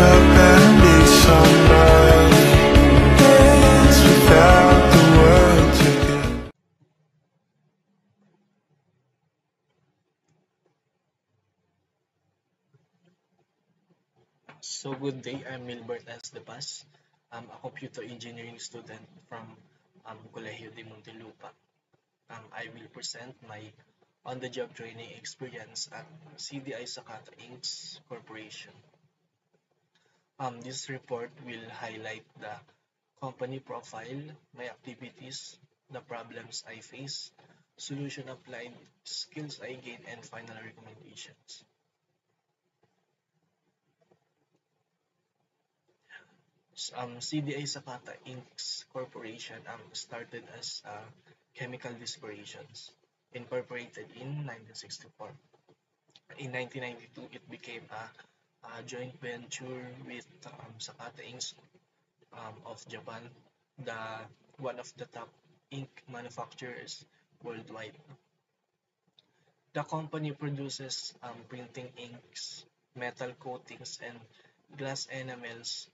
up and need somebody dance without the words again. So good day, I'm Milbert S. De Paz. I'm a computer engineering student from Colegio de Muntinlupa. I will present my on-the-job training experience at CDI Sakata Inc.'s Corporation. This report will highlight the company profile, my activities, the problems I face, solution applied, skills I gain, and final recommendations. CDI Zapata Inc.'s Corporation started as Chemical Disparations, incorporated in 1964. In 1992, it became a joint venture with Sakata Inc. Of Japan, the one of the top ink manufacturers worldwide. The company produces printing inks, metal coatings, and glass enamels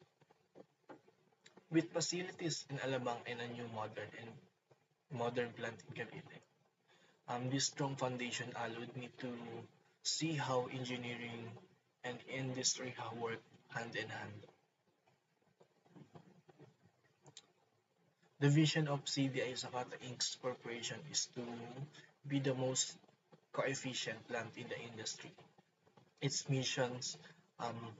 with facilities in Alabang and a new modern plant in Cavite. This strong foundation allowed me to see how engineering and industry have worked hand in hand. The vision of CDI Zapata Inc.'s corporation is to be the most coefficient plant in the industry. Its missions um,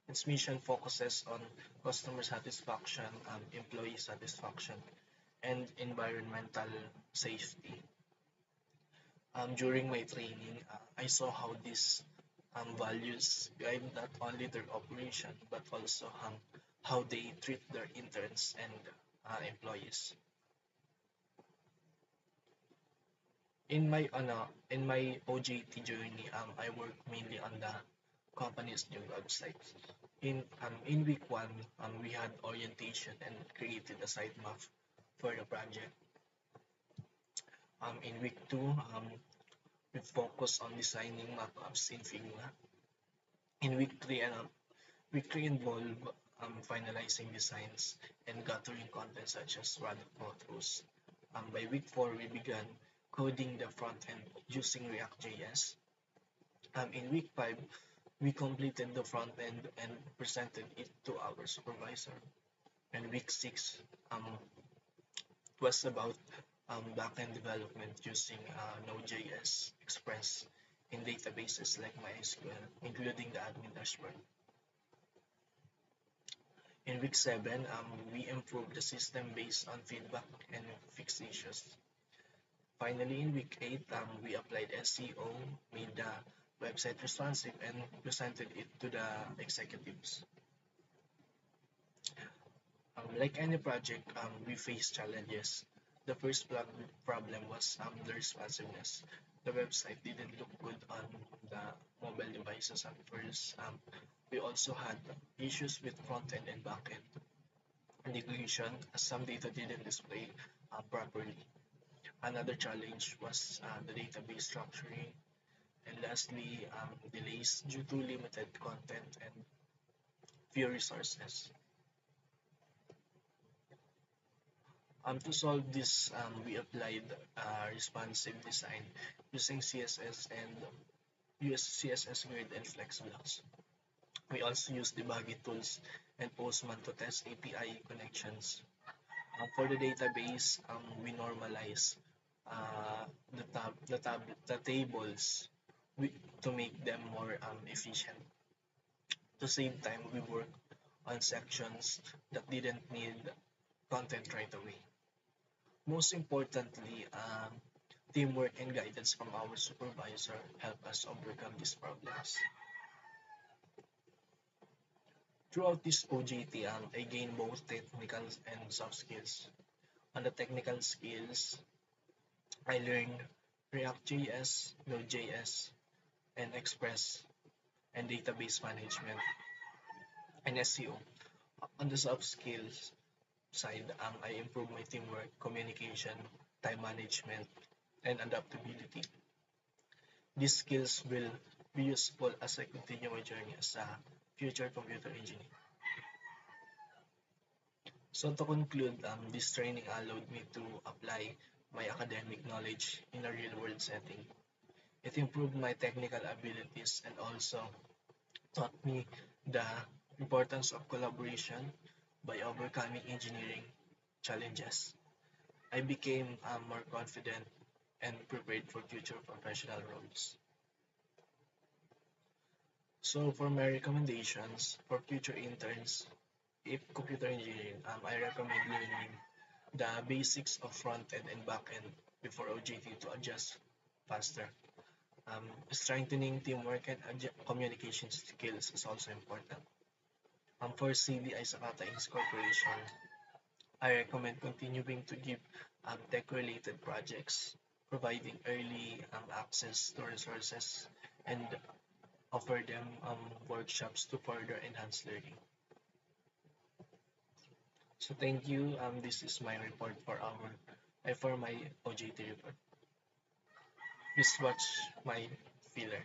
its mission focuses on customer satisfaction, employee satisfaction, and environmental safety. During my training, I saw how these values guide not only their operation but also how they treat their interns and employees. In my OJT journey, I worked mainly on the company's new website. In week one, we had orientation and created a sitemap for the project. In week two, we focused on designing mockups in Figma. In week three involved finalizing designs and gathering content such as random photos. By week four, we began coding the front end using React.js. In week five, we completed the front end and presented it to our supervisor. And week six was about backend development using Node.js Express in databases like MySQL, including the admin dashboard. In week 7, we improved the system based on feedback and fixed issues. Finally, in week 8, we applied SEO, made the website responsive, and presented it to the executives. Like any project, we face challenges. The first problem was the responsiveness. The website didn't look good on the mobile devices at first. We also had issues with front end and back end integration as some data didn't display properly. Another challenge was the database structuring, and lastly, delays due to limited content and few resources. To solve this, we applied responsive design using CSS and US CSS Grid and Flexblocks. We also use debugging tools and Postman to test API connections. For the database, we normalize the tables to make them more efficient. To save time, we work on sections that didn't need content right away. Most importantly, teamwork and guidance from our supervisor help us overcome these problems. Throughout this OJT, I gained both technical and soft skills. On the technical skills, I learned React.js, Node.js, and Express, and database management, and SEO. On the soft skills side, I improved my teamwork, communication, time management, and adaptability. These skills will be useful as I continue my journey as a future computer engineer. So to conclude, this training allowed me to apply my academic knowledge in a real-world setting. It improved my technical abilities and also taught me the importance of collaboration by overcoming engineering challenges. I became more confident and prepared for future professional roles. So for my recommendations for future interns, if computer engineering, I recommend learning the basics of front-end and back-end before OJT to adjust faster. Strengthening teamwork and communication skills is also important. For CDI Sakata Inc. Corporation, I recommend continuing to give tech-related projects, providing early access to resources, and offer them workshops to further enhance learning. So thank you. This is my report for my OJT report. Please watch my filler.